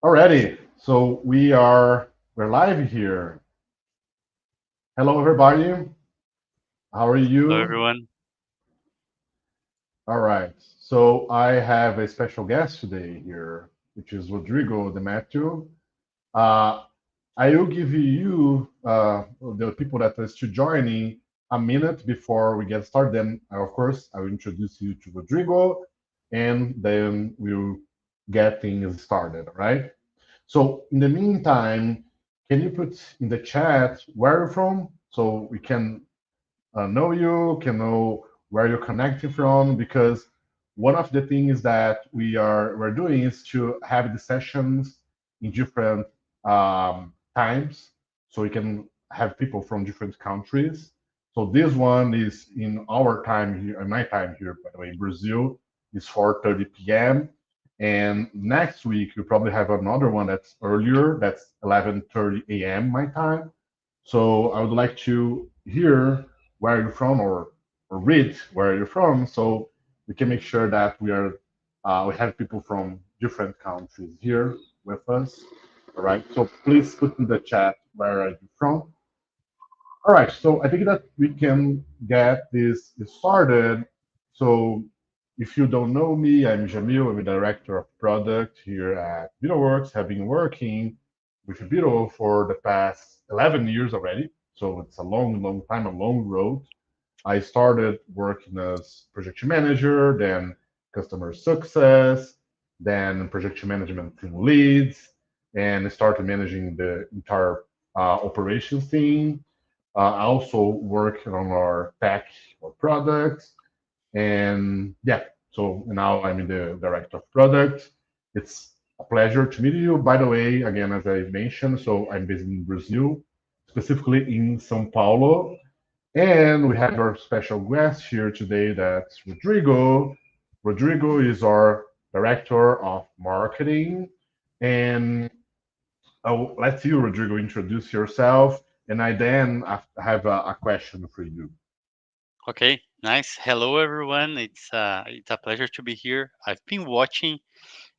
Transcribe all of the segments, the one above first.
Alrighty, so we're live here. Hello, everybody. How are Hello, you? everyone. All right. So I have a special guest today here, which is Rodrigo Demetrio. Uh, I will give you the people that are still joining a minute before we get started. Then, of course, I will introduce you to Rodrigo, and then we'll get things started. Right. So in the meantime, can you put in the chat where you're from so we can know you, can know where you're connecting from? Because one of the things that we're doing is to have the sessions in different times, so we can have people from different countries. So this one is in our time here, in my time here, by the way, in Brazil, is 4:30 p.m. And next week we probably have another one that's earlier, that's 11:30 a.m. my time. So I would like to hear where you're from, or read where you're from, so we can make sure that we have people from different countries here with us. All right. So please put in the chat where are you from. All right. So I think that we can get this started. So if you don't know me, I'm Jamil. I'm a director of product here at VitoWorks. Have been working with Vito for the past 11 years already. So it's a long, long time, a long road. I started working as project manager, then customer success, then project management team leads, and started managing the entire operations team. I also work on our tech or products, and yeah, so now I'm in the director of product. It's a pleasure to meet you. By the way, again, as I mentioned, so I'm based in Brazil, specifically in São Paulo, and we have our special guest here today. That's Rodrigo. Rodrigo is our director of marketing, and I'll let you, Rodrigo, introduce yourself, and I then have a question for you. Okay, nice. Hello, everyone. It's a pleasure to be here. I've been watching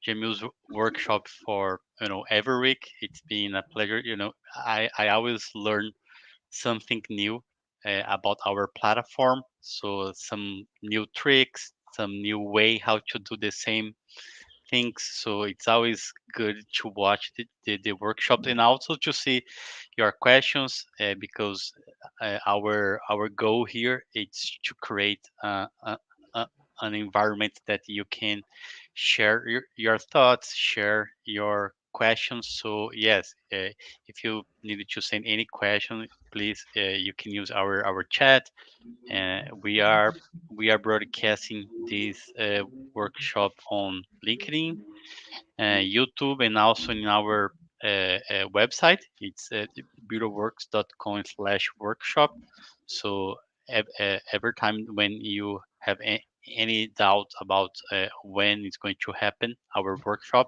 Jamil's workshop for every week. It's been a pleasure. I always learn something new about our platform. So some new tricks, some new way how to do the same things. So it's always good to watch the workshop and also to see your questions because our goal here is to create a, an environment that you can share your thoughts, share your questions. So yes, if you need to send any question, please you can use our chat. We are broadcasting this workshop on LinkedIn, YouTube, and also in our website. It's beautyworks.com/workshop. So every time when you have any doubt about when it's going to happen, our workshop,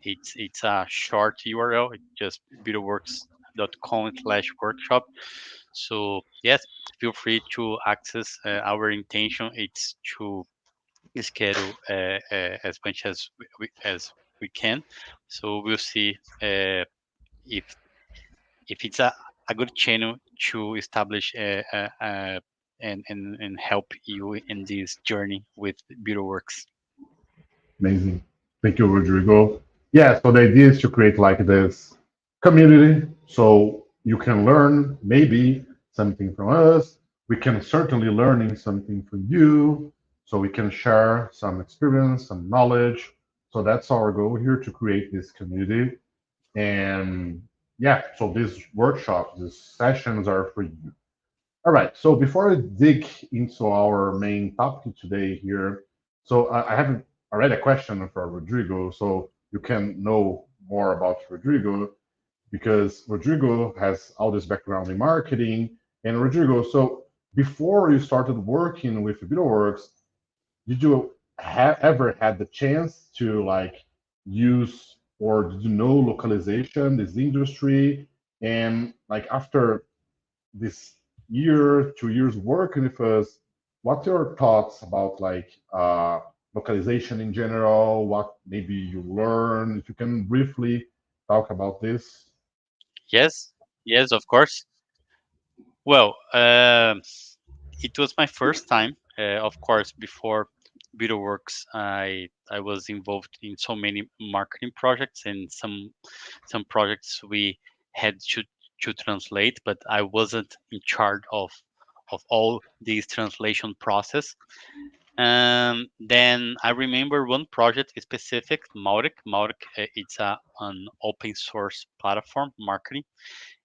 it's a short URL. It's just beautyworks.com/workshop. So yes, feel free to access. Our intention it's to schedule as much as we can. So we'll see if it's a good channel to establish and help you in this journey with BeautyWorks. Amazing. Thank you, Rodrigo. Yeah, so the idea is to create like this community so you can learn maybe something from us. We can certainly learning something from you. So we can share some experience, some knowledge. So that's our goal here, to create this community. And yeah, so these workshops, these sessions are for you. All right. So before I dig into our main topic today here, so I have already a question for Rodrigo, so you can know more about Rodrigo, because Rodrigo has all this background in marketing. And Rodrigo, so before you started working with VitoWorks, did you ever had the chance to like use, or did you know localization, this industry, and like after this year, 2 years working with us, what's your thoughts about like localization in general? What maybe you learn? If you can briefly talk about this? Yes, yes, of course. Well, it was my first time. Of course, before Beetleworks, I was involved in so many marketing projects, and some projects we had to translate, but I wasn't in charge of all these translation process. Then I remember one project specific, Mautic. Mautic, it's an open source platform marketing,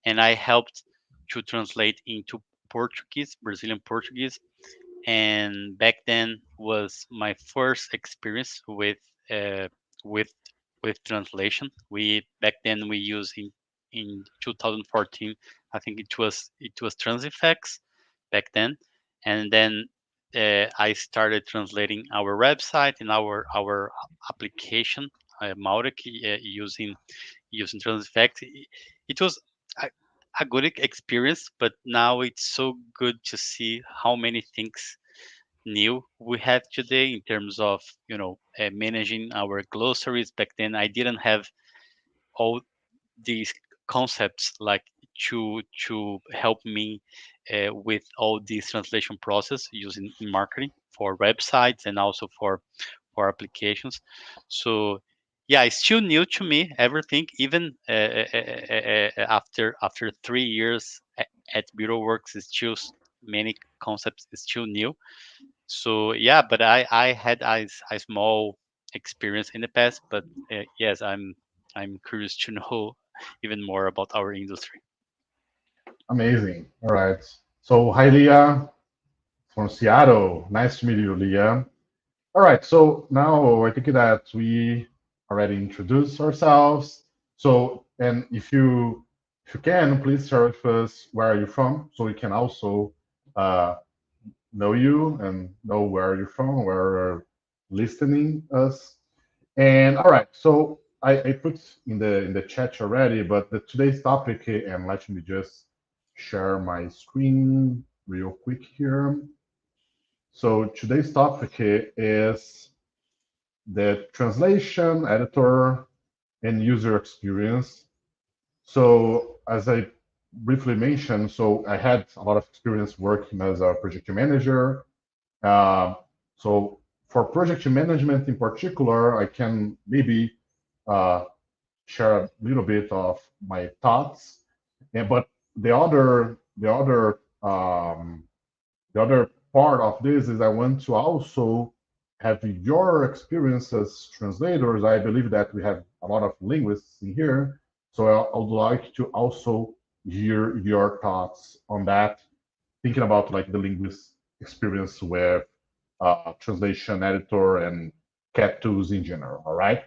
and I helped to translate into Portuguese, Brazilian Portuguese. And back then was my first experience uh, with with translation. We back then we used in 2014. I think it was Transifex back then, and then I started translating our website and our application, Mautic, using Transifex. It was a, a good experience, but now it's so good to see how many things new we have today in terms of managing our glossaries. Back then I didn't have all these concepts like to help me with all this translation process using in marketing for websites and also for applications. So yeah, it's still new to me, everything, even after 3 years at Bureauworks. It's still many concepts is still new. So yeah, but I had a small experience in the past, but yes, I'm curious to know even more about our industry. Amazing. All right. So, hi, Leah from Seattle. Nice to meet you, Leah. All right. So now I think that we already introduced ourselves. So, and if you can, please share with us where are you from, so we can also uh, know you and know where you're from, where you're listening us. And all right, so I put in the chat already, but the today's topic, and let me just share my screen real quick here. So today's topic is the translation, editor, and user experience. So as I briefly mentioned, so I had a lot of experience working as a project manager. Uh, so for project management in particular, I can maybe uh, share a little bit of my thoughts. But the other part of this is I want to also have your experience as translators. I believe that we have a lot of linguists in here, so I would like to also hear your thoughts on that, thinking about like the linguist experience with translation editor and cat tools in general. All right.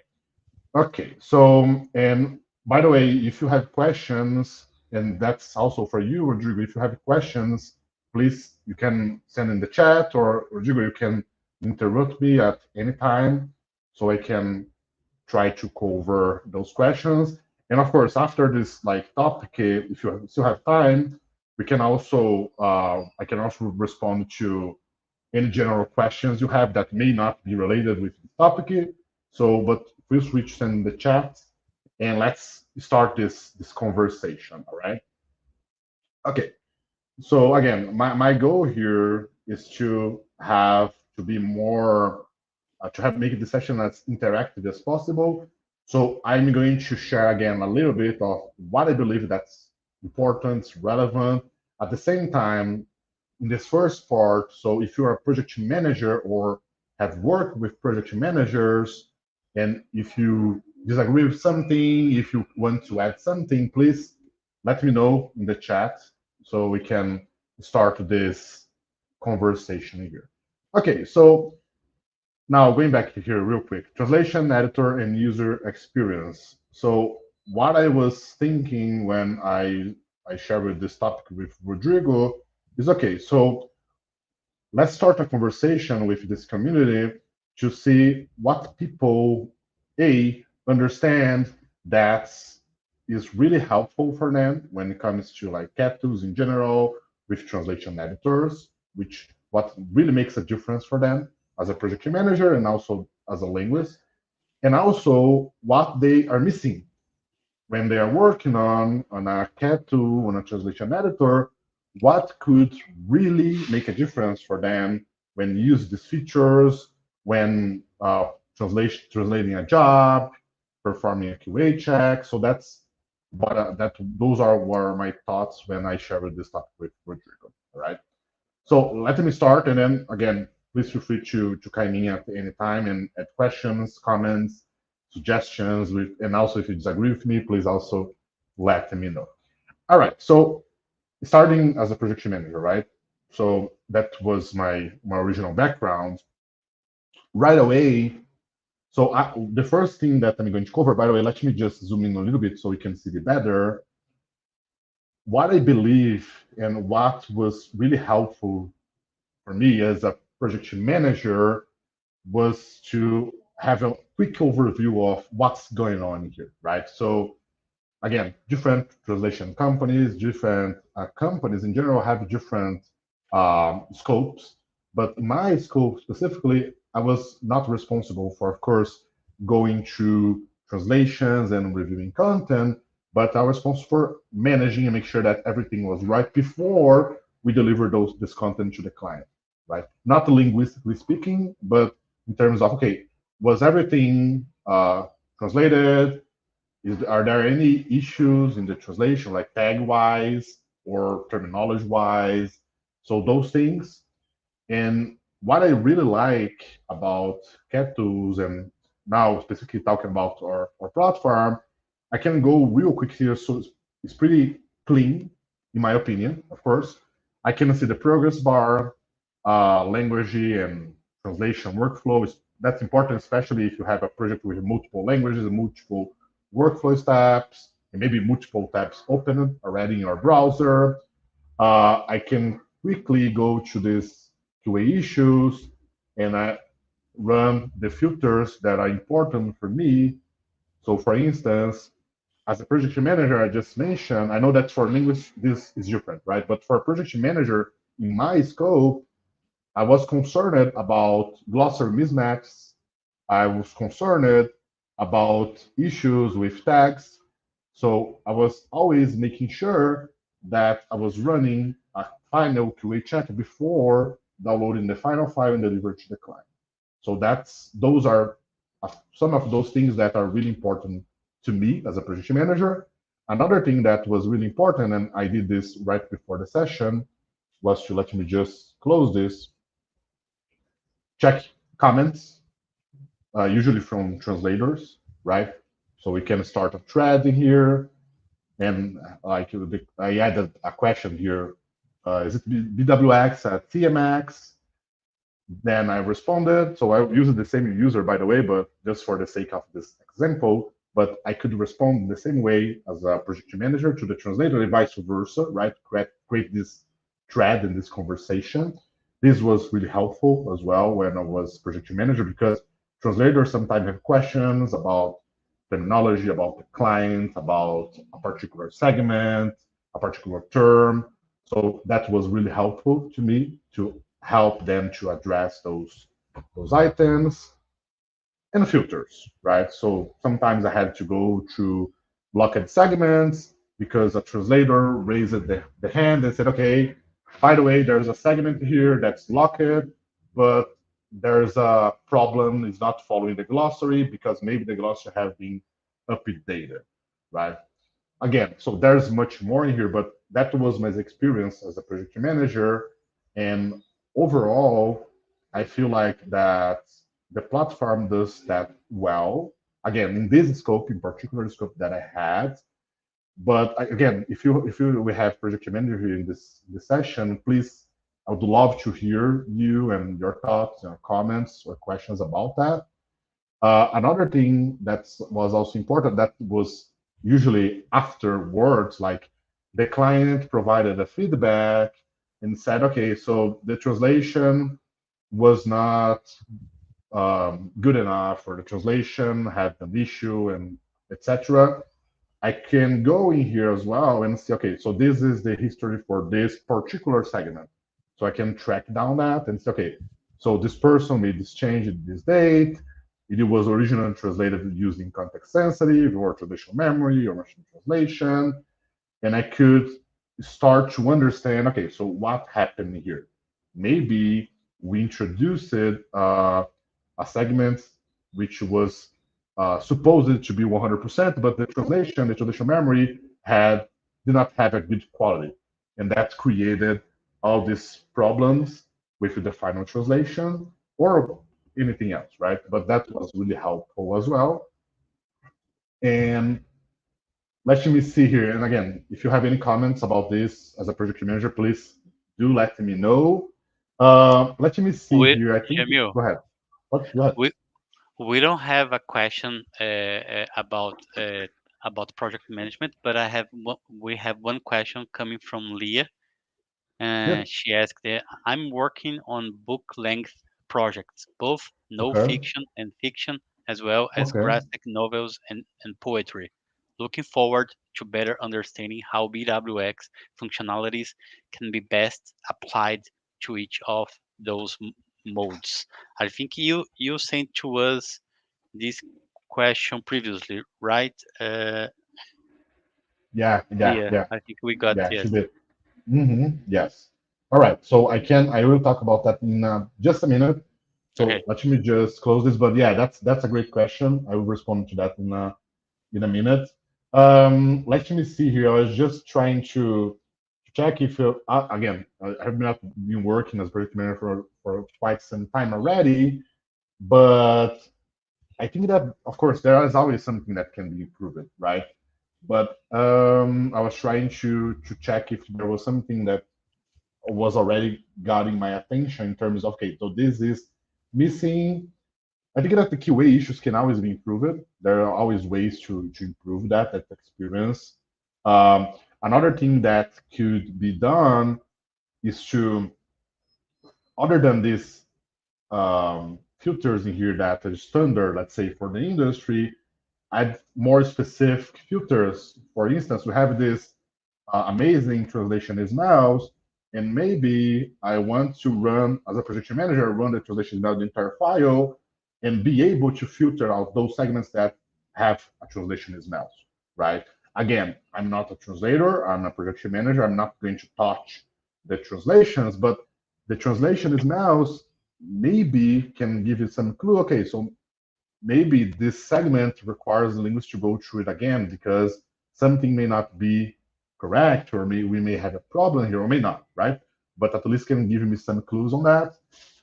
Okay, so, and by the way, if you have questions, and that's also for you, Rodrigo, if you have questions, please, you can send in the chat, or Rodrigo, you can interrupt me at any time so I can try to cover those questions. And of course, after this like topic, if you still have time, we can also, I can also respond to any general questions you have that may not be related with the topic. So, but feel free to send in the chat, and let's start this conversation. All right. Okay. So again, my goal here is to be more to have make the session as interactive as possible. So I'm going to share again a little bit of what I believe that's important, relevant. At the same time, in this first part, so if you're a project manager or have worked with project managers, and if you disagree with something, if you want to add something, please let me know in the chat so we can start this conversation here. Okay, so now going back to here real quick, translation, editor, and user experience. So what I was thinking when I shared this topic with Rodrigo is okay, so let's start a conversation with this community to see what people a understand that is really helpful for them when it comes to like cat tools in general with translation editors, which what really makes a difference for them as a project manager and also as a linguist, and also what they are missing when they are working on a CAT tool, on a translation editor, what could really make a difference for them when you use these features, when translating a job, performing a QA check. So that's what those are were my thoughts when I shared this topic with Rodrigo. All right. So let me start, and then again, please feel free to chime in at any time and add questions, comments, suggestions, and also if you disagree with me, please also let me know. All right. So starting as a projection manager, right? So that was my original background. Right away, so the first thing that I'm going to cover, by the way, let me just zoom in a little bit so we can see it better. What I believe and what was really helpful for me as a projection manager was to have a quick overview of what's going on here, right? So again, different translation companies, different companies in general have different scopes. But in my scope specifically, I was not responsible for, of course, going through translations and reviewing content, but I was responsible for managing and make sure that everything was right before we deliver this content to the client, right? Not linguistically speaking, but in terms of, okay, was everything translated? Are there any issues in the translation, like tag wise or terminology wise? So those things. And what I really like about cat tools, and now specifically talking about our platform, I can go real quick here. So it's pretty clean, in my opinion, of course. I can see the progress bar, language and translation workflow. That's important, especially if you have a project with multiple languages and multiple workflow steps, and maybe multiple tabs open already in your browser. I can quickly go to these QA issues and I run the filters that are important for me. So, for instance, as a project manager, I just mentioned, I know that for linguists, this is different, right? But for a project manager, in my scope, I was concerned about glossary mismatches. I was concerned about issues with tags. So I was always making sure that I was running a final QA check before downloading the final file and deliver to the client. So those are some of those things that are really important to me as a project manager. Another thing that was really important, and I did this right before the session, was to let me just close this, check comments, usually from translators, right? So we can start a thread in here, and like I added a question here: is it BWX at TMX? Then I responded. So I used the same user, by the way, but just for the sake of this example. But I could respond the same way as a project manager to the translator, and vice versa, right? Create this thread in this conversation. This was really helpful as well when I was project manager, because translators sometimes have questions about terminology, about the client, about a particular segment, a particular term. So that was really helpful to me to help them to address those items and filters, right? So sometimes I had to go through blocked segments because a translator raised the hand and said, okay, by the way, there's a segment here that's locked, but there's a problem, it's not following the glossary because maybe the glossary have been updated, right? Again, so there's much more in here, but that was my experience as a project manager. And overall, I feel like that the platform does that well. Again, in this scope, in particular scope that I had. But again, if you we have project manager here in this session, please, I would love to hear you and your thoughts, your comments, or questions about that. Another thing that was also important that was usually afterwards, like the client provided a feedback and said, okay, so the translation was not good enough, or the translation had an issue, and etc. I can go in here as well and see, okay, so this is the history for this particular segment. So I can track down that and say, okay, so this person made this change at this date. it was originally translated using context sensitive or traditional memory or machine translation, and I could start to understand, okay, so what happened here? Maybe we introduced a segment which was supposed to be 100%, but the translation, the traditional memory did not have a good quality, and that created all these problems with the final translation or anything else, right? But that was really helpful as well. And let me see here. And again, if you have any comments about this as a project manager, please do let me know. Let me see We, here. I think, Jamil, go ahead. What? Go ahead. we we don't have a question about project management, but we have one question coming from Leah. Yeah. She asked, I'm working on book length projects, both no Okay. fiction and fiction, as well as Okay. graphic novels and poetry. Looking forward to better understanding how BWX functionalities can be best applied to each of those modes. I think you sent to us this question previously, right? Yeah. Yeah. Leah, Yeah. I think we got, Yeah. She yes. did. Yes. All right. So I will talk about that in just a minute. So Okay. let me just close this. But yeah, that's a great question. I will respond to that in a minute. Let me see here. I was just trying to check if again I have not been working as project manager for quite some time already, but I think that of course there is always something that can be improved, right? But I was trying to check if there was something that was already getting my attention in terms of okay, so this is missing. I think that the QA issues can always be improved. There are always ways to improve that experience. Um, Another thing that could be done is to, other than these filters in here that are standard, let's say for the industry, add more specific filters. For instance, we have this amazing translation is mouse, and maybe I want to run as a projection manager, run the translation now the entire file, and be able to filter out those segments that have a translation is mouse, right? Again, I'm not a translator, I'm a projection manager, I'm not going to touch the translations, but the translation is mouse maybe can give you some clue. Okay, so maybe this segment requires the linguist to go through it again because something may not be correct, or we may have a problem here, or may not, right? But at least can give me some clues on that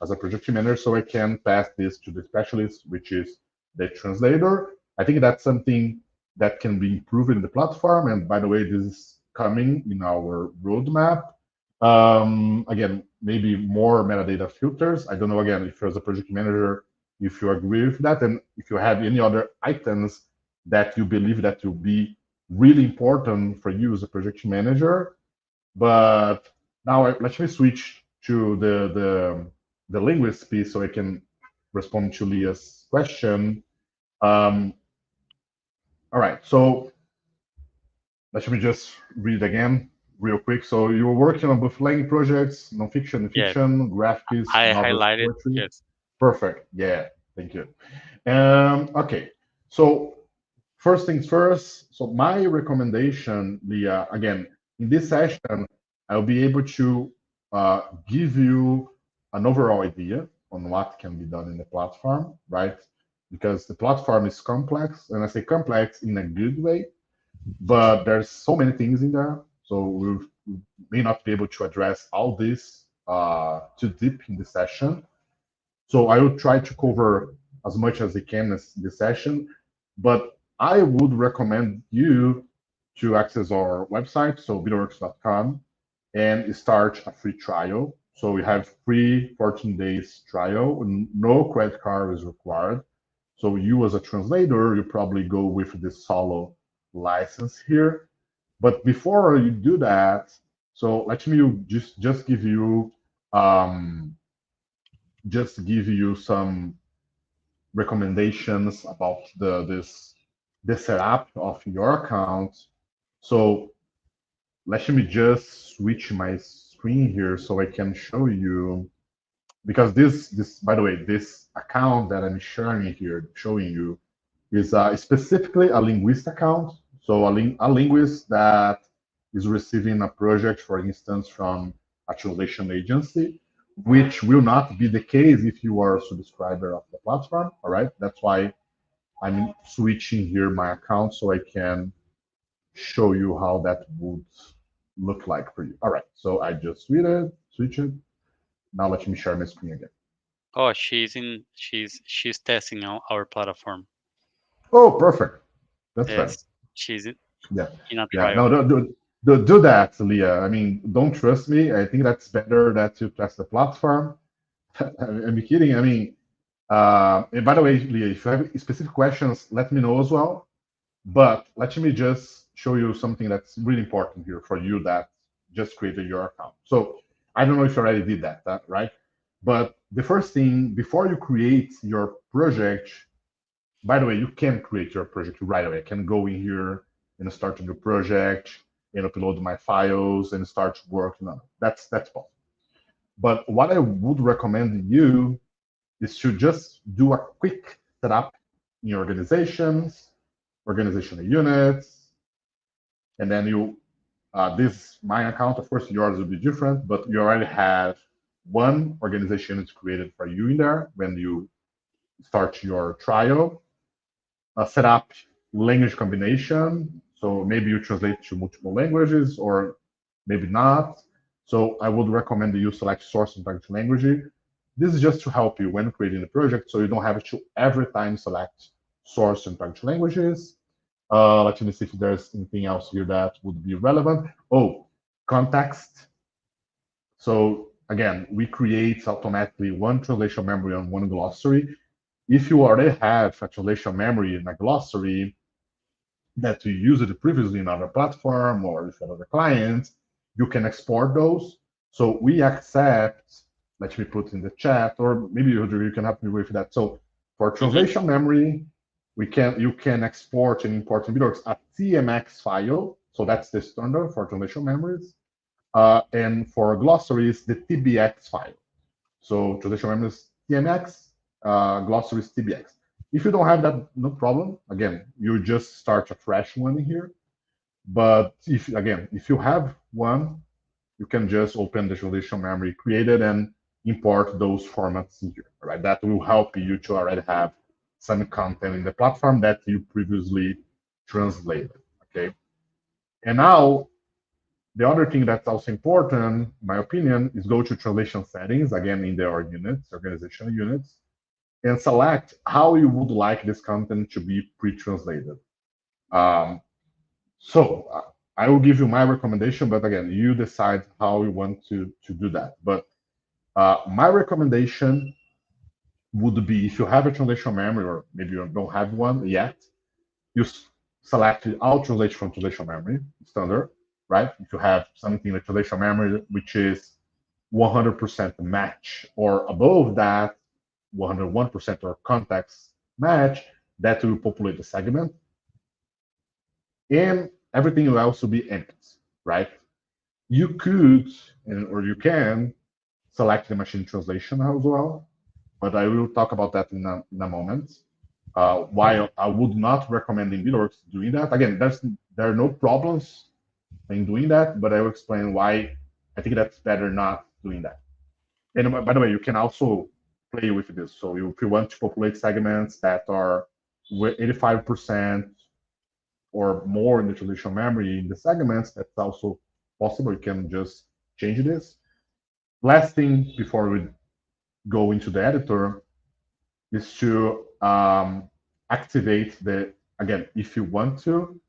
as a project manager, so I can pass this to the specialist, which is the translator. I think that's something that can be improved in the platform. And by the way, this is coming in our roadmap. Again, maybe more metadata filters. I don't know, again, if you're as a project manager, if you agree with that, and if you have any other items that you believe that will be really important for you as a project manager. But now let me switch to the linguist piece so I can respond to Leah's question. Um, all right, so let me just read again real quick. So you were working on both language projects, nonfiction and Yes, fiction, graphics, I novels, highlighted, poetry. yes. Perfect. Yeah, thank you. Okay, so first things first. So my recommendation, Leah, again, in this session, I'll be able to give you an overall idea on what can be done in the platform, right? Because the platform is complex, and I say complex in a good way, but there's so many things in there, so we may not be able to address all this too deep in the session. So I will try to cover as much as I can in this session, but I would recommend you to access our website, so videoworks.com, and start a free trial. So we have free 14 days trial, and no credit card is required. So you as a translator, you probably go with the solo license here. But before you do that, so let me um, just give you some recommendations about the setup of your account. So let me just switch my screen here so I can show you because this by the way, this account that I'm sharing here, showing you, is specifically a linguist account. So a linguist that is receiving a project, for instance, from a translation agency, which will not be the case if you are a subscriber of the platform. All right, that's why I'm switching here my account so I can show you how that would look like for you. All right, so I just switch it. Now let me share my screen again. Oh, she's testing our platform. Oh, perfect. That's better. Yes, she's Yeah, in a yeah. trial. No, do that, Leah. I mean, don't trust me. I think that's better that you test the platform. I'm kidding. I mean, and by the way, Leah, if you have specific questions, let me know as well. But let me just show you something that's really important here for you that just created your account. So I don't know if you already did that, right? But the first thing, before you create your project, by the way, you can create your project right away. I can go in here and start a new project and upload my files and start working on it. That's possible. But what I would recommend you is to just do a quick setup in your organizational units, and then this my account, of course, yours will be different, but you already have one organization is created for you in there when you start your trial. Set up language combination. So maybe you translate to multiple languages or maybe not. So I would recommend that you select source and target language. This is just to help you when creating the project, so you don't have to every time select source and target languages. Let me see if there's anything else here that would be relevant. Oh, context. So again, we create automatically one translation memory and one glossary. If you already have a translation memory and a glossary that you used previously in other platform or with other clients, you can export those. So we accept, let me put in the chat, or maybe you can help me with that. So for Hmm. translation memory, you can export and import in BitOrgs a TMX file. So that's the standard for translation memories. And for glossaries, the TBX file. So translation memories TMX, glossaries TBX. If you don't have that, no problem. Again, you just start a fresh one here. But if you have one, you can just open the translation memory created and import those formats in here. Right, that will help you to already have some content in the platform that you previously translated. Okay, and now the other thing that's also important, in my opinion, is go to translation settings, again, in their units, organizational units, and select how you would like this content to be pre-translated. Um, so I will give you my recommendation, but again, you decide how you want to do that. But my recommendation would be if you have a translation memory, or maybe you don't have one yet, you select all translation from translation memory, standard, right? If you have something in translation memory which is 100% match or above that, 101% or context match, that will populate the segment. And everything will also be empty, right? You could, or you can, select the machine translation as well, but I will talk about that in a moment. While I would not recommend in BitOrgs doing that. Again, there are no problems in doing that, but I will explain why I think that's better not doing that. And by the way, you can also play with this. So if you want to populate segments that are 85% or more in the traditional memory in the segments, that's also possible. You can just change this. Last thing before we go into the editor is to activate again, if you want to,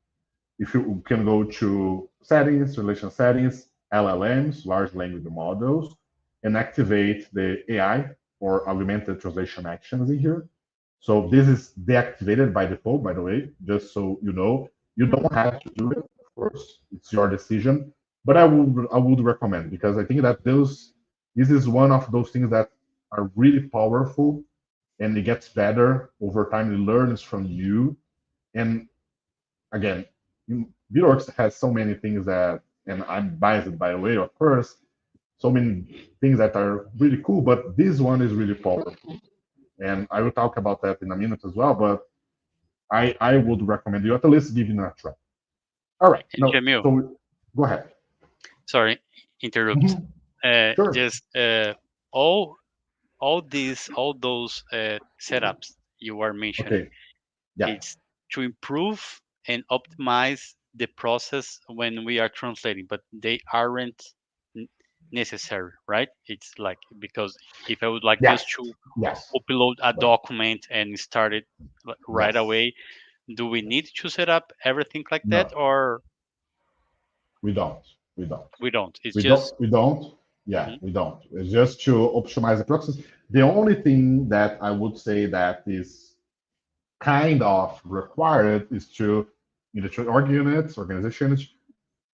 if you can go to settings, relation settings, LLMs, large language models, and activate the AI or augmented translation actions in here. So this is deactivated by default, by the way, just so you know. You don't have to do it, of course. It's your decision. But I would recommend because I think that this is one of those things that are really powerful and it gets better over time. It learns from you. And again, BitOrgs has so many things that, and I'm biased by the way, of course. so many things that are really cool, but this one is really powerful. And I will talk about that in a minute as well, but I would recommend you at least giving it a try. All right, And no, Jamil, so go ahead. sorry, interrupt. Mhm. Sure. Just all these all those setups you are mentioning, Okay. Yeah. it's to improve and optimize the process when we are translating, but they aren't n- necessary, right? It's like because if I would like Yes. just to Yes. upload a Right. document and start it right Yes. away, do we need to set up everything like that, No, or we don't. We don't. we don't? It's We don't. just We don't. Yeah, mhm, we don't. It's just to optimize the process. The only thing that I would say that is kind of required is to, in the org units, organizations,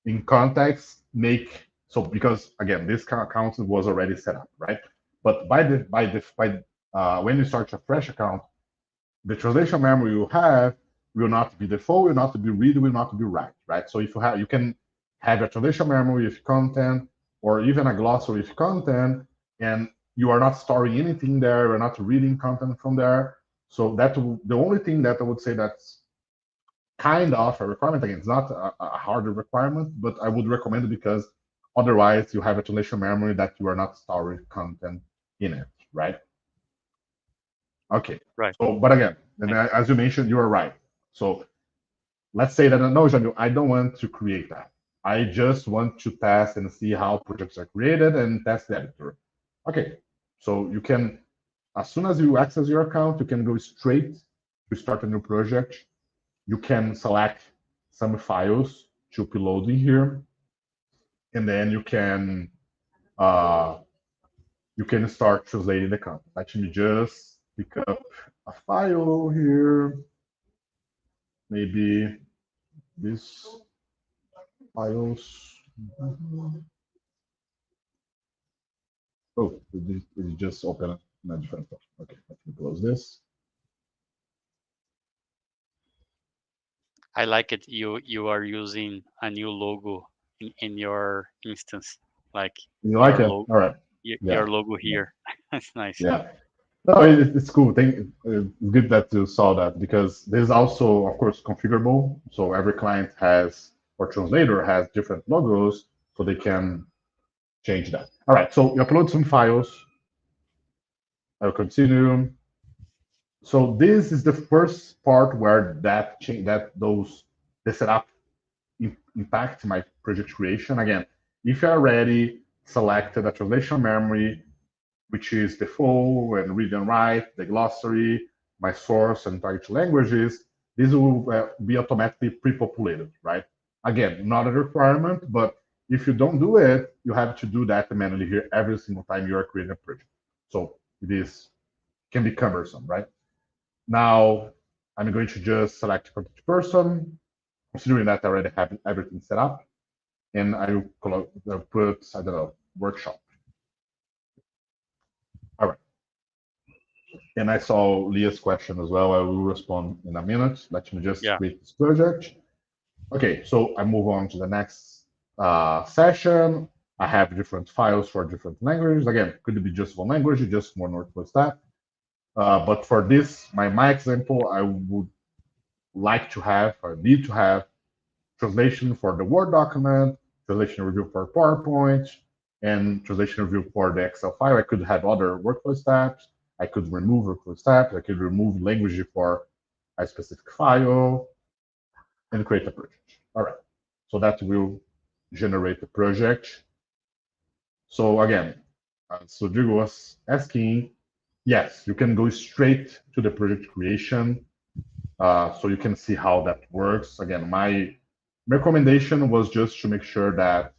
in context, make so because again, this account was already set up, right? But when you start a fresh account, the translation memory you have will not be default, will not be read, will not be write, right? So if you have, you can have a translation memory with content, or even a glossary with content, and you are not storing anything there, you're not reading content from there. So that the only thing that I would say that's kind of a requirement. Again, it's not a harder requirement, but I would recommend it because otherwise you have a translation memory that you are not storing content in it, right? Okay. right. So, but again, and Thanks. as you mentioned, you are right. So let's say that no, Jamil, I don't want to create that. I just want to test and see how projects are created and test the editor. Okay. So you can, as soon as you access your account, you can go straight to start a new project. You can select some files to upload in here, and then uh, you can start translating the content. Let me just pick up a file here, maybe this files. Oh, it just opened in a different file. Okay, let me close this. I like it. You are using a new logo in your instance, like You like your it? logo, All right. your Yeah. logo Yeah. here. That's nice. Yeah. No, it's cool. It's good that you saw that because this is also, of course, configurable. So every client has or translator has different logos, so they can change that. All right. So you upload some files. I'll continue. So this is the first part where that change that those the setup impact my project creation. Again, if you already selected a translation memory, which is the full and read and write, the glossary, my source and target languages, this will be automatically pre-populated, right? Again, not a requirement, but if you don't do it, you have to do that manually here every single time you are creating a project. So it is can be cumbersome, right? Now I'm going to just select contact person, considering that I already have everything set up, and I will put, I don't know, workshop. All right. And I saw Leah's question as well. I will respond in a minute. Let me just Yeah. create this project. Okay, so I move on to the next session. I have different files for different languages. Again, could be just one language, just one workflow step. But for this, my example, I would like to have, or need to have, translation for the Word document, translation review for PowerPoint, and translation review for the Excel file. I could have other workflow steps. I could remove workflow steps. I could remove language for a specific file and create a project. All right. So that will generate a project. So again, so Rodrigo was asking, yes, you can go straight to the project creation. So you can see how that works. Again, my recommendation was just to make sure that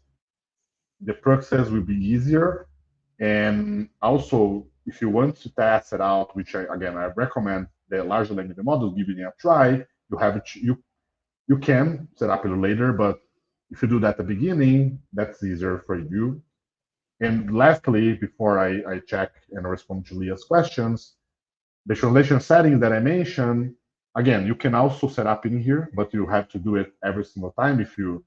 the process will be easier. And also, if you want to test it out, which again I recommend the large language model giving it a try, you have it, you can set up it later, but if you do that at the beginning, that's easier for you. And lastly, before I check and respond to Leah's questions, the translation settings that I mentioned, again, you can also set up in here, but you have to do it every single time if you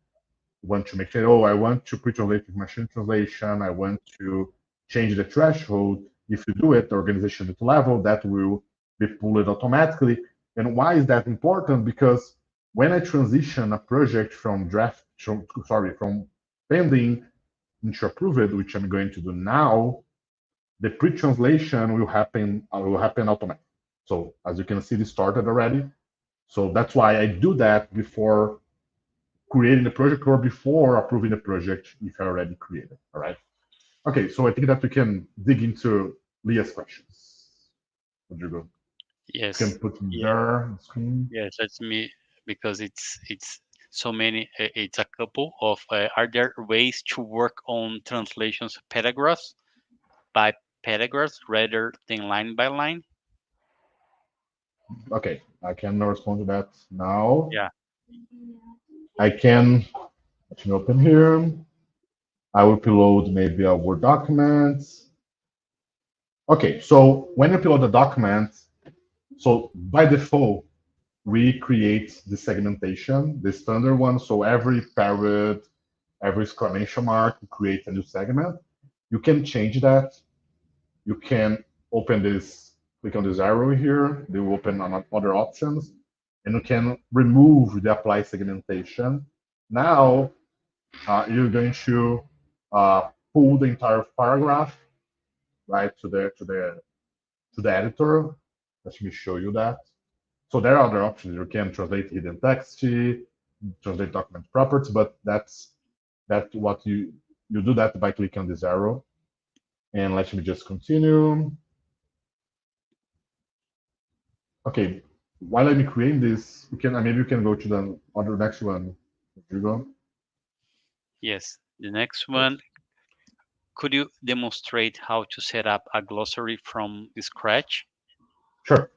want to make sure, oh, I want to pre-translate with machine translation, I want to change the threshold. If you do it, the organization at level, that will be pulled automatically. And why is that important? Because when I transition a project from from pending into approved, which I'm going to do now, the pre-translation will happen automatically. So as you can see, it started already. So that's why I do that before creating the project or before approving the project if I already created. All right. Okay, so I think that we can dig into Leah's questions. Rodrigo, you can Yes. put them Yeah. there on the screen. Yes. That's me because it's so many. It's a couple of. Are there ways to work on translations paragraphs by paragraphs rather than line by line? Okay, I can respond to that now. Yeah. I can let me open here. I will upload maybe a Word document. Okay, so when you upload the document, so by default, we create the segmentation, the standard one. So every period, every exclamation mark, we create a new segment. You can change that. You can open this, click on this arrow here. They will open on other options, and you can remove the apply segmentation. Now you're going to pull the entire paragraph right to the editor. Let me show you that. So there are other options. You can translate hidden text, translate document properties, but that's what you do that by clicking on this arrow. And let me just continue. Okay, while I'm creating this, you can maybe you can go to the other next one. Here you go. Yes. The next one. Could you demonstrate how to set up a glossary from scratch? Sure,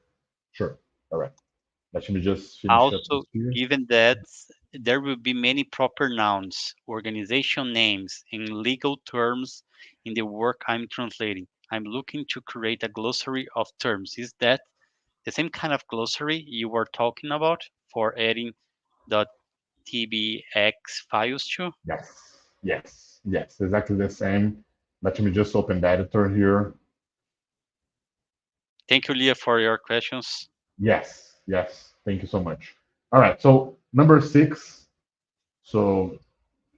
sure. All right. Let me just finish up Also, this here. given that there will be many proper nouns, organization names, and legal terms in the work I'm translating, I'm looking to create a glossary of terms. Is that the same kind of glossary you were talking about for adding .tbx files to? Yes, yes, yes. Exactly the same. Let me just open the editor here. Thank you, Leah, for your questions. Yes, yes. Thank you so much. All right. So number six. So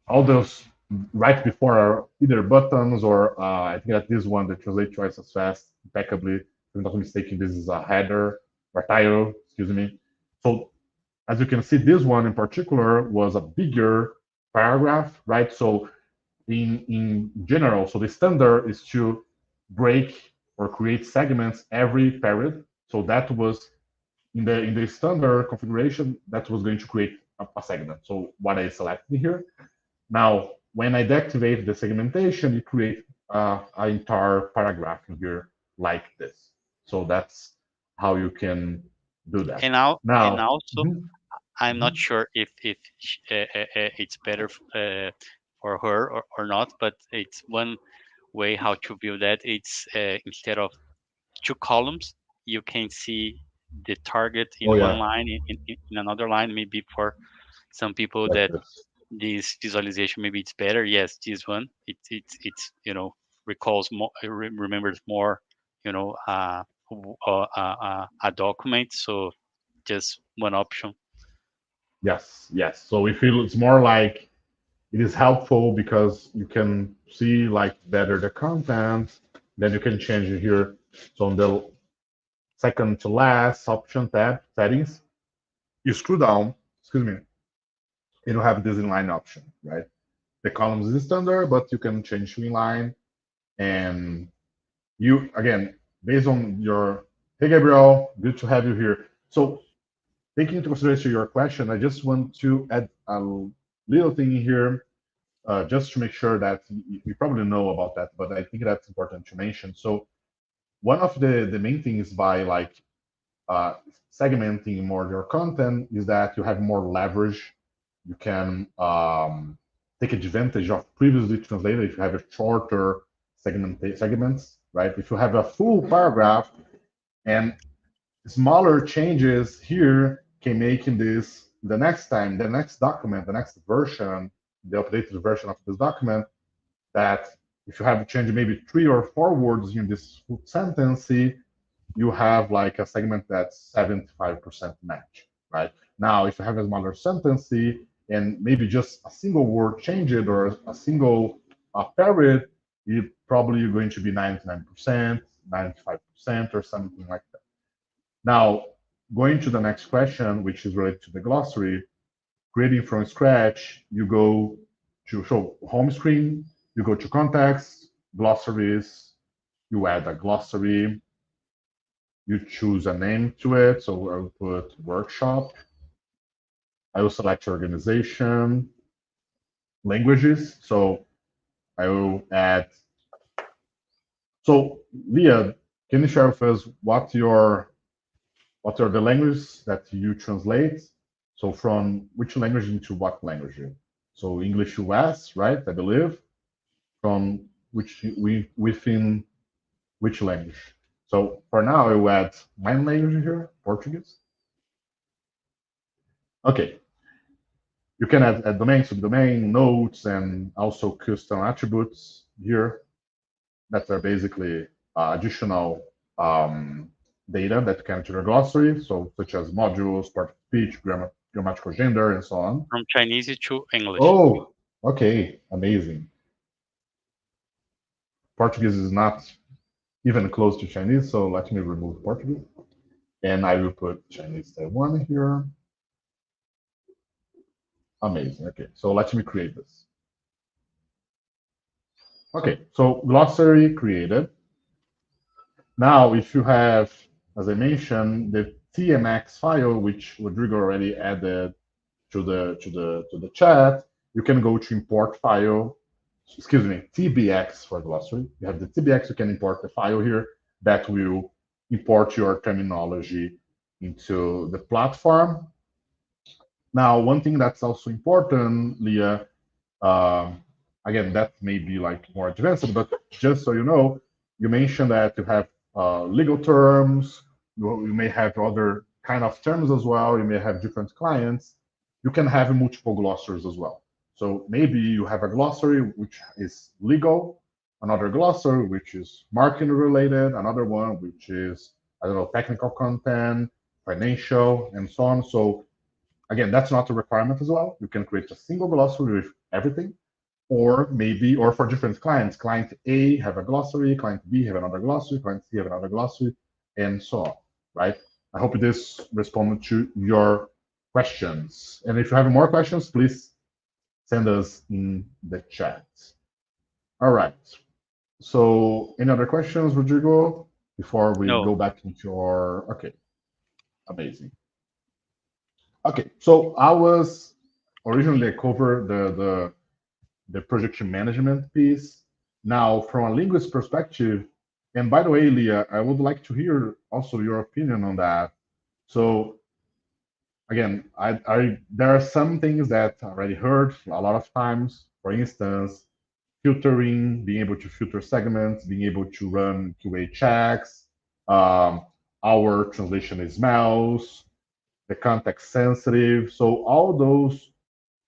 all those right before are either buttons or I think that this one, the translate twice as fast, impeccably. If I'm not mistaken, this is a header or title, excuse me. So as you can see, this one in particular was a bigger paragraph, right? So in general, so the standard is to break or create segments every period. So that was in the standard configuration, that was going to create a segment. So what I selected here. Now, when I deactivate the segmentation, you create an entire paragraph in here like this. So that's how you can do that. And Now, also, mhm, I'm not mhm, sure if it's better for her or not, but it's one way how to view that. It's instead of two columns, you can see the target oh in one yeah, line, in another line. Maybe for some people like that this. this visualization maybe it's better. Yes, this one it's recalls more, remembers more, you know, a document. So just one option. Yes, yes. So we feel it's more like it is helpful because you can see like better the content. Then you can change it here. So on the second to last option tab, settings, you scroll down, excuse me, and you have this inline option, right? The columns is standard, but you can change to inline. And you, again, based on your, hey, Gabriel, good to have you here. So taking into consideration your question, I just want to add a little thing here just to make sure that you probably know about that, but I think that's important to mention. So one of the main things by like uh, segmenting more your content is that you have more leverage. You can take advantage of previously translated if you have a shorter segments, right? If you have a full paragraph and smaller changes here can make in this the next time, the next document, the next version the updated version of this document, that if you have to change maybe 3 or 4 words in this full sentence, you have like a segment that's 75% match, right? Now, if you have a smaller sentence and maybe just a single word changed or a single period, you probably going to be 99%, 95%, or something like that. Now, going to the next question, which is related to the glossary, creating from scratch, you go to show home screen, you go to context, glossaries, you add a glossary, you choose a name to it. So I'll put workshop. I will select organization, languages. So I will add. So Leah, can you share with us what are the languages that you translate? So from which language into what language? So English US, right? I believe. From which we within which language? So for now, I will add my language here, Portuguese. Okay, you can add domain, subdomain, notes, and also custom attributes here that are basically additional data that can enter the glossary, so such as modules, part of speech, grammatical gender, and so on. From Chinese to English. Oh, okay, amazing. Portuguese is not even close to Chinese, so let me remove Portuguese. And I will put Chinese Taiwan here. Amazing. Okay, so let me create this. Okay, so glossary created. Now, if you have, as I mentioned, the TMX file, which Rodrigo already added to the chat, you can go to import file. Excuse me, TBX for glossary. You have the TBX. You can import the file here that will import your terminology into the platform. Now, one thing that's also important, Leah, um, again, that may be like more advanced, but just so you know, you mentioned that you have legal terms, you may have other kind of terms as well, you may have different clients. You can have multiple glossaries as well. So maybe you have a glossary which is legal, another glossary which is marketing related, another one which is, I don't know, technical content, financial, and so on. So again, that's not a requirement as well. You can create a single glossary with everything, or maybe, or for different clients. Client A have a glossary, client B have another glossary, client C have another glossary, and so on, right? I hope this responded to your questions. And if you have more questions, please send us in the chat. All right. So any other questions, Rodrigo, before we No. go back into our, okay, amazing. Okay, so I was originally cover the projection management piece. Now, from a linguist perspective, and by the way, Leah, I would like to hear also your opinion on that. So again, there are some things that I already heard a lot of times. For instance, filtering, being able to filter segments, being able to run QA checks. Um, our translation is mouse, the context sensitive. So all those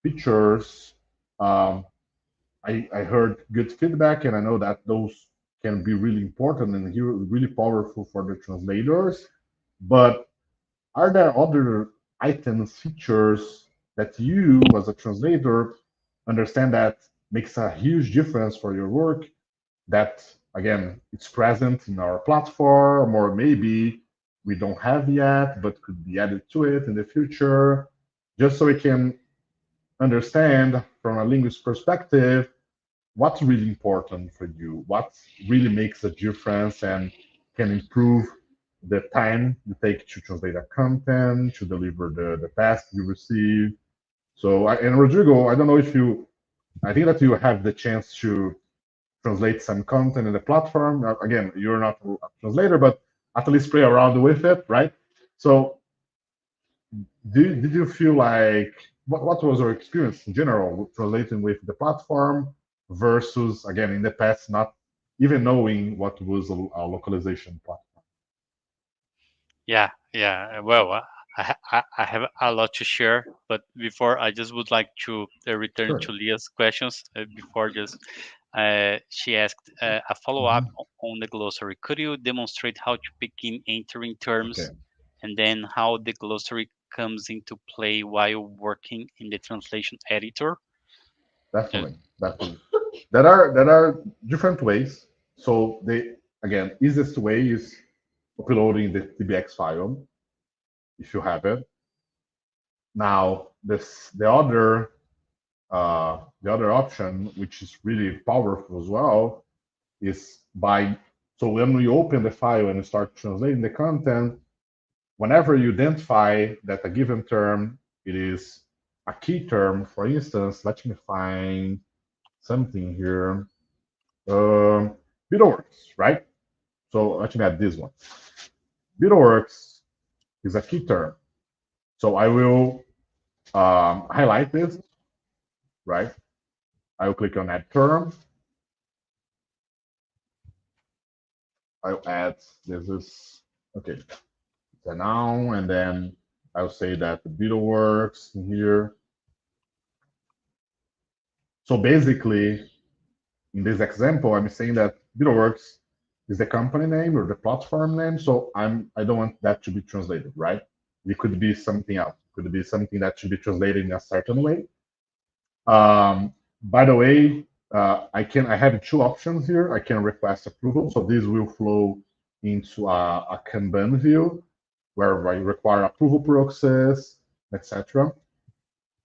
features, um, I heard good feedback, and I know that those can be really important and really powerful for the translators. But are there other items, features that you, as a translator, understand that makes a huge difference for your work? That again, it's present in our platform, or maybe we don't have yet, but could be added to it in the future, just so we can understand from a linguist perspective what's really important for you, what really makes a difference and can improve the time you take to translate a content, to deliver the task you receive. So, and Rodrigo, I don't know if you, I think that you have the chance to translate some content in the platform. Again, you're not a translator, but at least play around with it, right? So, did you feel like what was your experience in general relating with the platform versus again in the past not even knowing what was a localization platform? Yeah, yeah. Well, I have a lot to share, but before I just would like to return Sure. to Leah's questions. Before just she asked a follow up Mhm. on the glossary. Could you demonstrate how to begin entering terms, Okay, and then how the glossary comes into play while working in the translation editor? Uh, definitely, definitely. There are different ways. So the again easiest way is uploading the TBX file if you have it. Now this the other option, which is really powerful as well, is by so when we open the file and start translating the content, whenever you identify that a given term it is a key term, for instance, let me find something here. Um, Beetleworks, right? So let me add this one. Beetleworks is a key term. So I will highlight this, right? I will click on add term. I'll add this is okay. So now and then I'll say that the Beetleworks in here. So basically, in this example, I'm saying that Beetleworks is the company name or the platform name. So I don't want that to be translated, right? It could be something else. It could be something that should be translated in a certain way. By the way, I have two options here. I can request approval, so this will flow into a Kanban view where I require approval process, etc.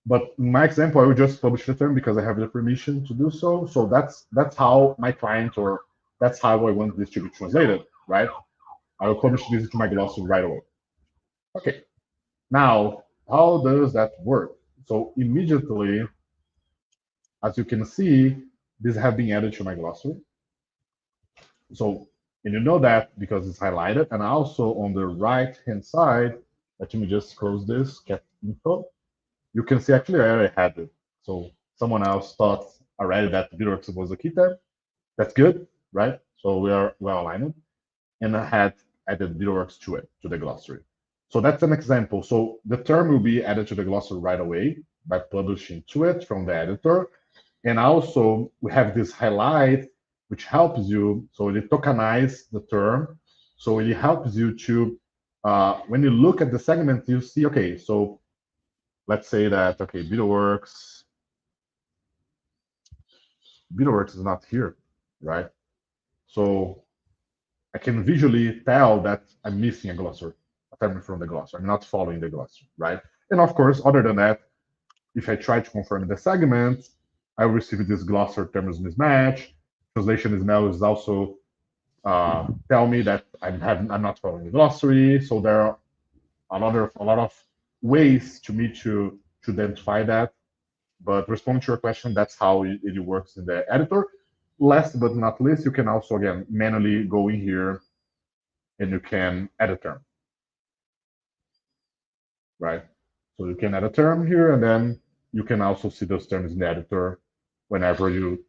But in my example, I will just publish the term because I have the permission to do so. So that's how my client or that's how I want this to be translated, right? I will publish this to my glossary right away. Okay. Now, how does that work? So immediately, as you can see, these have been added to my glossary. So, and you know that because it's highlighted. And also on the right-hand side, let me just close this, get info. You can see actually I already had it. So someone else thought already that Vitex was a key term. That's good, right? So we are well aligned. And I had added Vitex to it, to the glossary. So that's an example. So the term will be added to the glossary right away by publishing to it from the editor. And also we have this highlight, which helps you. So it tokenize the term. So it helps you to, when you look at the segment, you see, okay, so let's say that, okay, Beetleworks is not here, right? So I can visually tell that I'm missing a glossary, a term from the glossary. I'm not following the glossary, right? And of course, other than that, if I try to confirm the segment, I will receive this glossary terms mismatch. Translation email is also tell me that I'm not following the glossary. So there are a lot of ways to me to identify that. But responding to your question, that's how it works in the editor. Last but not least, you can also again manually go in here and you can add a term, right? So you can add a term here, and then you can also see those terms in the editor whenever you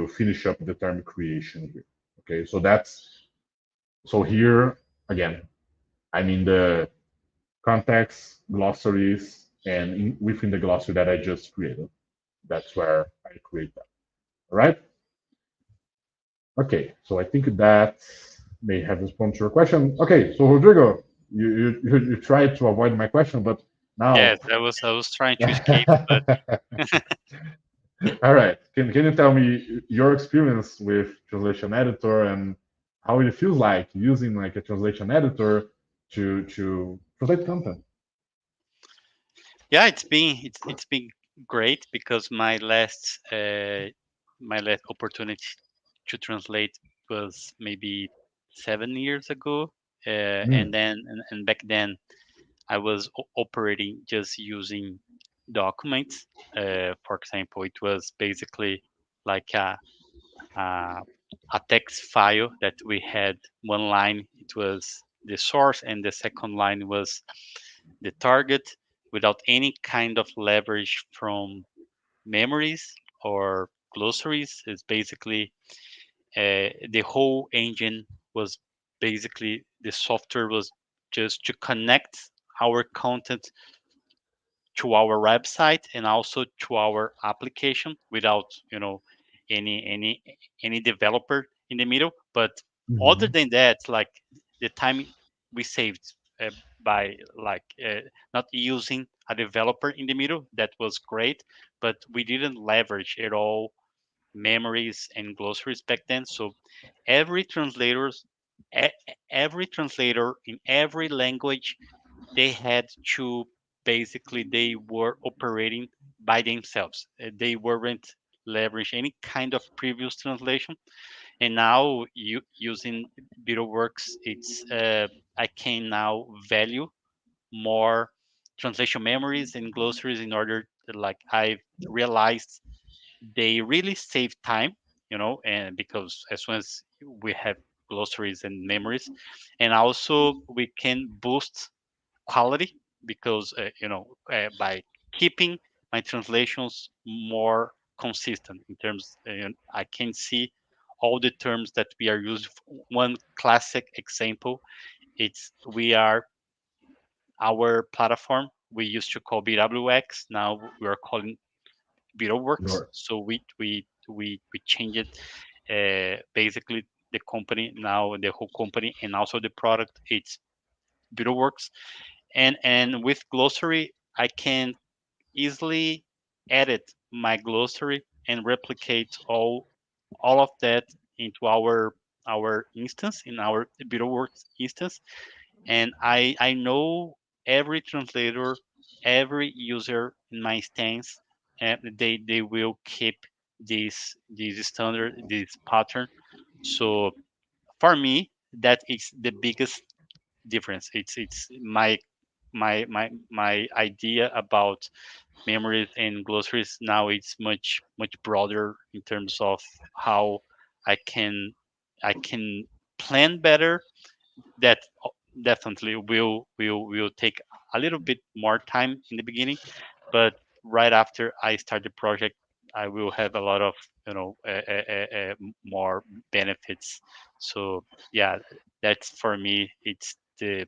finish up the term creation here. Okay, so here again, I'm in the context glossaries and within the glossary that I just created. That's where I create that. All right. Okay, so I think that may have responded to your question. Okay, so Rodrigo, you tried to avoid my question, but now, yes, I was trying to escape, but all right. Can you tell me your experience with translation editor and how it feels like using like a translation editor to translate content? yeah, it's been great because my last opportunity to translate was maybe 7 years ago, Mm, and back then I was operating just using documents. For example, it was basically like a, a text file that we had one line. It was the source, and the second line was the target, without any kind of leverage from memories or glossaries. It's basically the whole engine was basically the software was just to connect our content to our website and also to our application without any any developer in the middle. But other Mhm. than that, like the time we saved by not using a developer in the middle, that was great. But we didn't leverage at all memories and glossaries back then. So every translators e- every translator in every language, they had to basically, they were operating by themselves. They weren't leverage any kind of previous translation. And now you using BetterWorks, it's I can now value more translation memories and glossaries in order to, like, I realized they really save time, and because as soon as we have glossaries and memories, and also we can boost quality because by keeping my translations more consistent in terms, I can see all the terms that we are using. One classic example, it's we are our platform we used to call BWX, now we are calling BetterWorks. Sure. So we changed it. Basically, the company now, the whole company, and also the product, it's BetterWorks. And with glossary, I can easily edit my glossary and replicate all of that into our instance, in our BetterWorks instance. And I know every translator, every user in my stance, and they will keep this standard, this pattern. So for me, that is the biggest difference. It's my idea about memories and glossaries now, it's much broader in terms of how I can I can plan better. That definitely will take a little bit more time in the beginning, but right after I start the project, I will have a lot of more benefits. So yeah, that's for me, it's the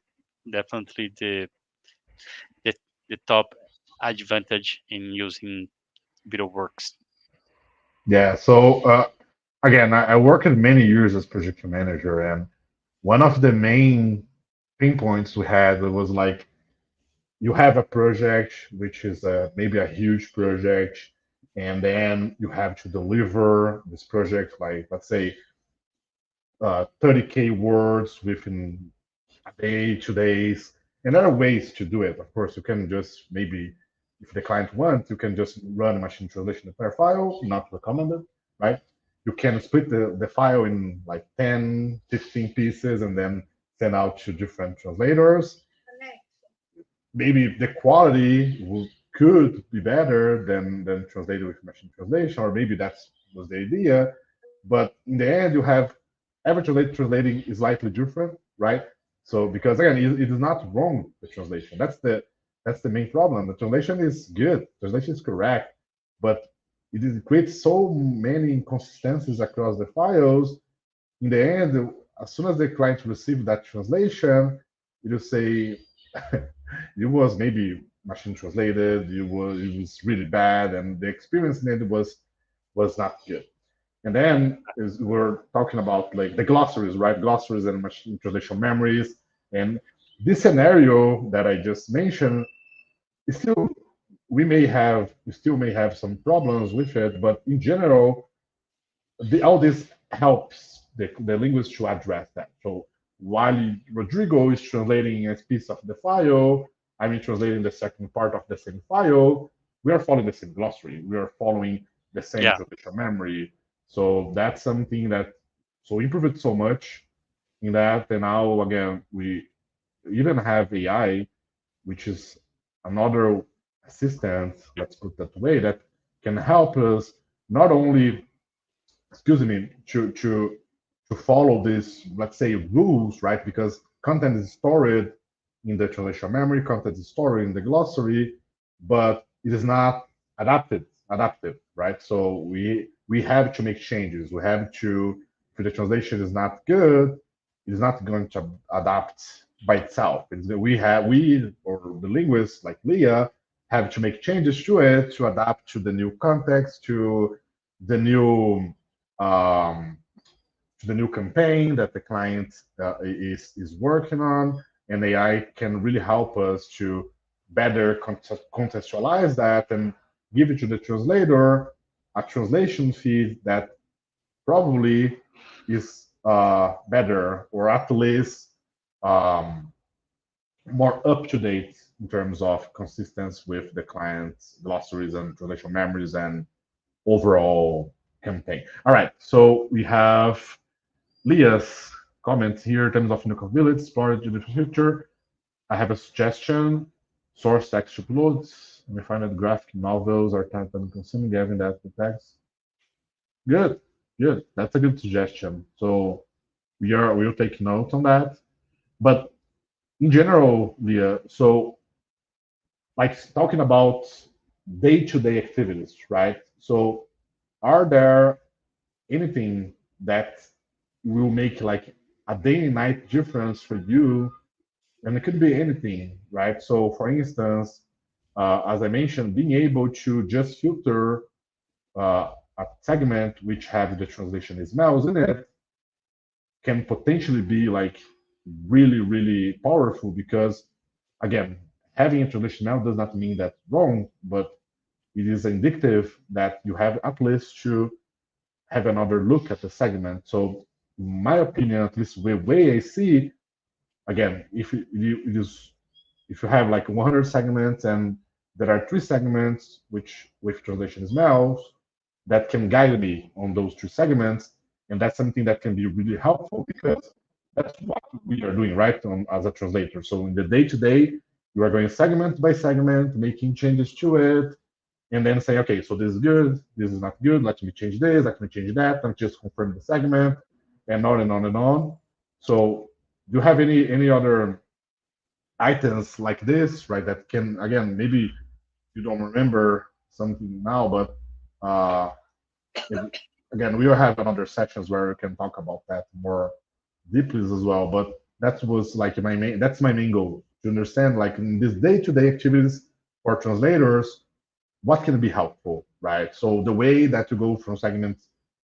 definitely the, the top advantage in using BetterWorks. Yeah. So again, I worked many years as project manager, and one of the main pain points we had was like you have a project which is maybe a huge project, and then you have to deliver this project like let's say 30K words within a day, 2 days, and there are ways to do it. Of course, you can just maybe, if the client wants, you can just run a machine translation per file, not recommended, right? You can split the file in like 10, 15 pieces and then send out to different translators. Maybe the quality could be better than translated with machine translation, or maybe that's was the idea. But in the end, you have every translating is slightly different, right? So because again, it is not wrong the translation. That's the main problem. The translation is good. Translation is correct, but it creates so many inconsistencies across the files. In the end, as soon as the client receives that translation, it will say it was maybe machine translated. It was really bad, and the experience in it was not good. And then is we're talking about like the glossaries, right? Glossaries and machine translation memories. And this scenario that I just mentioned is still we still may have some problems with it, but in general, all this helps the linguist to address that. So while Rodrigo is translating a piece of the file, I'm translating the second part of the same file. We are following the same glossary. We are following the same Yeah, translation memory. So that's something that so improved so much in that. And now again, we even have AI, which is another assistant, let's put that way, that can help us not only excuse me, to follow these, let's say, rules, right? Because content is stored in the translation memory, content is stored in the glossary, but it is not adaptive, right? So we have to make changes. We have to, if the translation is not good, it is not going to adapt by itself. It's that we or the linguists like Leah have to make changes to it to adapt to the new context, the new um, to the new campaign that the client is working on, and AI can really help us to better contextualize that and give it to the translator a translation feed that probably is better or at least um, more up to date in terms of consistency with the client's glossaries and translation memories and overall campaign. All right, so we have Leah's comments here in terms of new capabilities, storage in the future. I have a suggestion. Source text uploads. We find that graphic novels are time consuming, given that the text. Good, good. That's a good suggestion. So we'll take note on that. But in general, Leah, so like talking about day-to-day activities, right? So are there anything that will make like a day and night difference for you? And it could be anything, right? So for instance, as I mentioned, being able to just filter a segment which have the translation is mouse in it can potentially be like really, really powerful because again, having a translation now does not mean that's wrong, but it is indicative that you have at least to have another look at the segment. So, in my opinion, at least the way I see, again, if you have like 100 segments and there are three segments which with translation is mouse that can guide me on those three segments, and that's something that can be really helpful because that's what we are doing, right, as a translator. So in the day to day, you are going segment by segment, making changes to it, and then say, okay, so this is good, this is not good, let me change this, let me change that, and just confirm the segment, and on and on and on. So do you have any other items like this, right, that can, again, maybe you don't remember something now, but uh, it, again, we will have another sections where we can talk about that more deeply as well. But that was like that's my main goal to understand, like in these day-to-day activities for translators, what can be helpful, right? So the way that you go from segment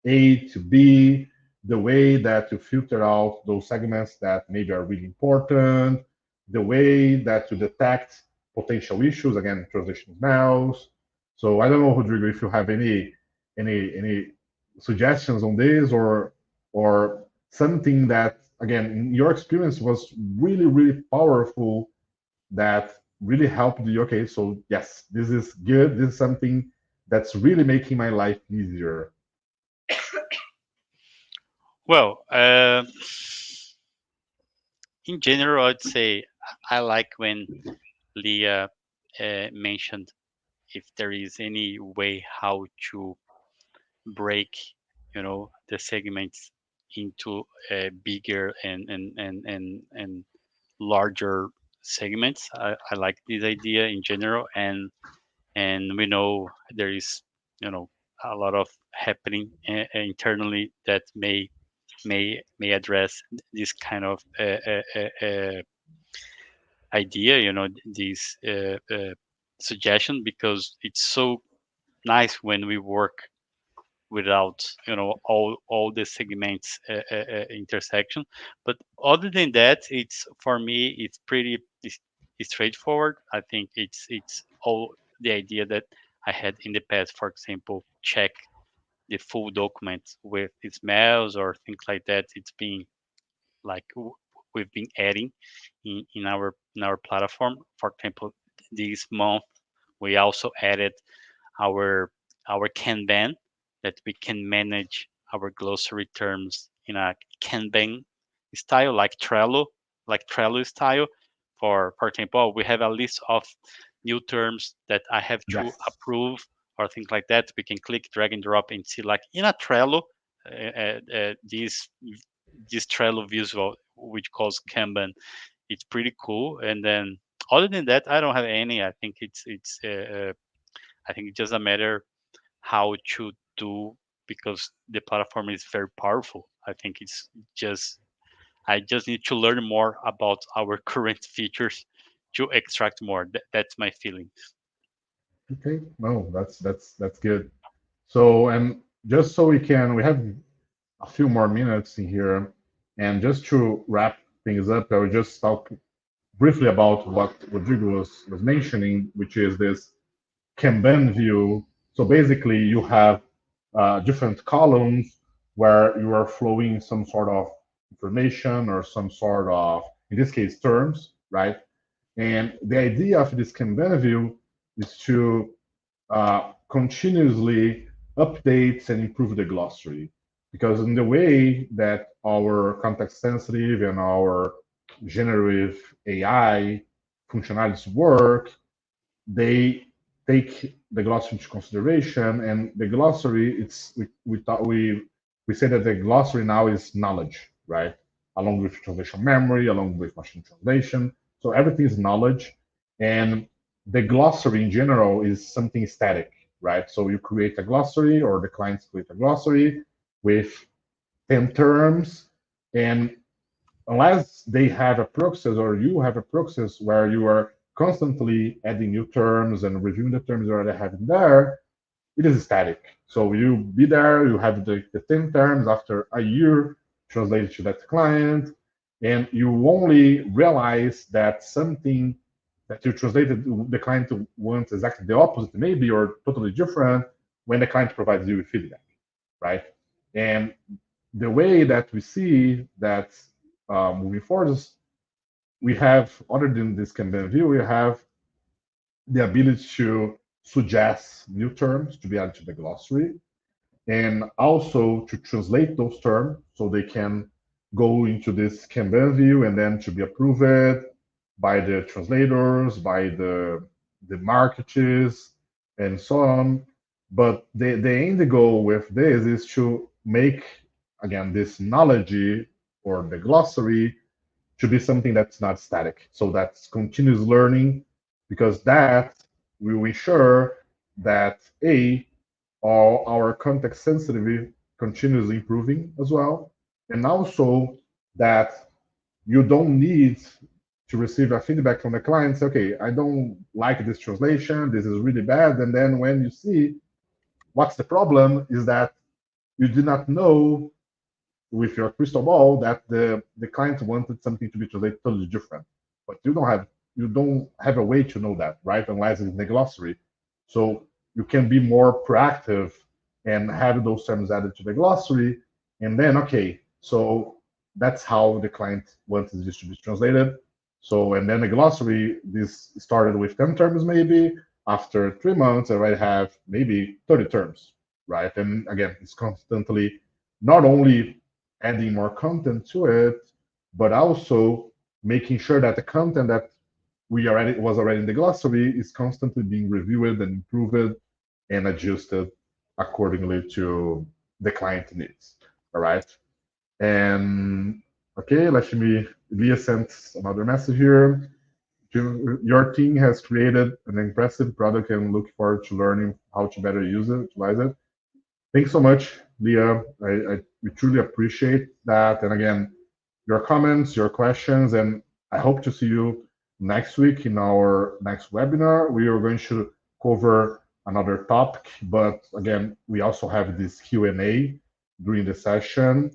A to B, the way that you filter out those segments that maybe are really important, the way that you detect potential issues, again, transition mouse. So I don't know, Rodrigo, if you have any suggestions on this or something that, again, in your experience was really, really powerful that really helped you. Okay, so yes, this is good. This is something that's really making my life easier. Well, in general, I'd say I like when Leah mentioned if there is any way how to break, the segments into bigger and larger segments. I like this idea in general, and we know there is, you know a lot of happening internally that may address this kind of idea, this suggestion, because it's so nice when we work without, all the segments intersection. But other than that, it's for me it's pretty straightforward. I think it's all the idea that I had in the past. For example, check the full document with its mails or things like that. It's been like we've been adding in our platform. For example, this month we also added our Kanban, that we can manage our glossary terms in a Kanban style, like Trello style. For example, we have a list of new terms that I have to Yes, approve or things like that. We can click, drag and drop, and see, like in a Trello, this Trello visual, which calls Kanban. It's pretty cool. And then other than that, I don't have any. I think it's just a matter how to do, because the platform is very powerful. I think it's just I just need to learn more about our current features to extract more. That's my feeling. Okay, no, that's good. So, and just so we have a few more minutes in here, and just to wrap things up, I will just talk briefly about what Rodrigo was mentioning, which is this Kanban view. So basically, you have different columns where you are flowing some sort of information or some sort of, in this case, terms, right? And the idea of this Kanban view is to continuously updates and improve the glossary. Because in the way that our context sensitive and our generative AI functionalities work, they take the glossary into consideration, and the glossary, it's we thought we say that the glossary now is knowledge, right? Along with translation memory, along with machine translation. So everything is knowledge, and the glossary in general is something static, right? So you create a glossary, or the clients create a glossary with 10 terms, and unless they have a process or you have a process where you are constantly adding new terms and reviewing the terms you already have in there, it is static. So you be there, you have the 10 terms after a year translated to that client, and you only realize that something that you translated, the client wants exactly the opposite, maybe, or totally different when the client provides you with feedback, right? And the way that we see that moving forward is we have, other than this Kanban view, we have the ability to suggest new terms to be added to the glossary, and also to translate those terms so they can go into this Kanban view and then to be approved by the translators, by the marketers, and so on. But the end goal with this is to make, again, this knowledge or the glossary to be something that's not static. So that's continuous learning, because that will ensure that all our context sensitivity continues improving as well, and also that you don't need to receive a feedback from the client. Say, okay, I don't like this translation. This is really bad. And then when you see what's the problem, is that you did not know with your crystal ball that the client wanted something to be translated totally different, but you don't have a way to know that, right? Unless it's in the glossary. So you can be more proactive and have those terms added to the glossary, and then okay, so that's how the client wants this to be translated. So, and then the glossary, this started with 10 terms maybe. After 3 months, I already have maybe 30 terms, right? And again, it's constantly not only adding more content to it, but also making sure that the content that we already was already in the glossary is constantly being reviewed and improved and adjusted accordingly to the client needs. All right. And okay, let me. Leah sent another message here. Your team has created an impressive product and look forward to learning how to better utilize it. Thanks so much, Leah. We truly appreciate that. And again, your comments, your questions, and I hope to see you next week in our next webinar. We are going to cover another topic, but again, we also have this Q&A during the session,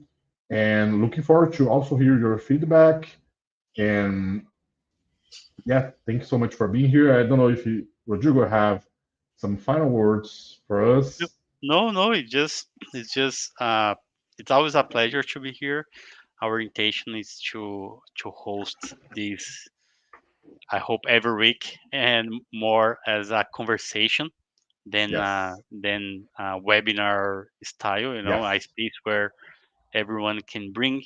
and looking forward to also hear your feedback. And yeah, thank you so much for being here. I don't know if you, Rodrigo, have some final words for No, us. no, it's just it's always a pleasure to be here. Our intention is to host this, I hope, every week, and more as a conversation Yes, than webinar style. A yes. space where everyone can bring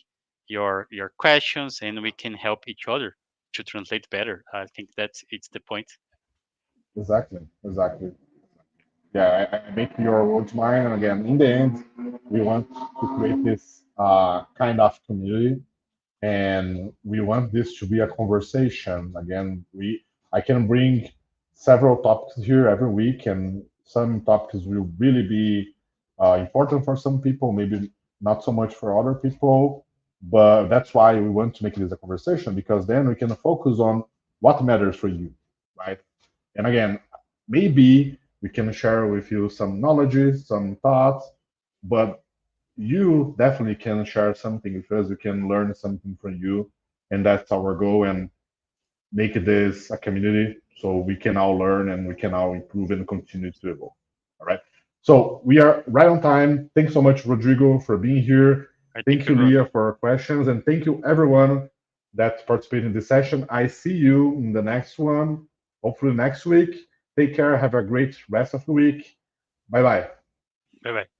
your questions and we can help each other to translate better. I think that's it's the point. Exactly, exactly. Yeah, I make your words mine. And again, in the end, we want to create this kind of community, and we want this to be a conversation. Again, I can bring several topics here every week, and some topics will really be important for some people, maybe not so much for other people. But that's why we want to make this a conversation, because then we can focus on what matters for you, right? And again, maybe we can share with you some knowledge, some thoughts, but you definitely can share something with us. We can learn something from you, and that's our goal. And make this a community so we can all learn and we can all improve and continue to evolve. All right. So we are right on time. Thanks so much, Rodrigo, for being here. I think Thank you, everyone. Leah, for questions, and thank you everyone that participated in this session. I see you in the next one, hopefully next week. Take care. Have a great rest of the week. Bye bye. Bye bye.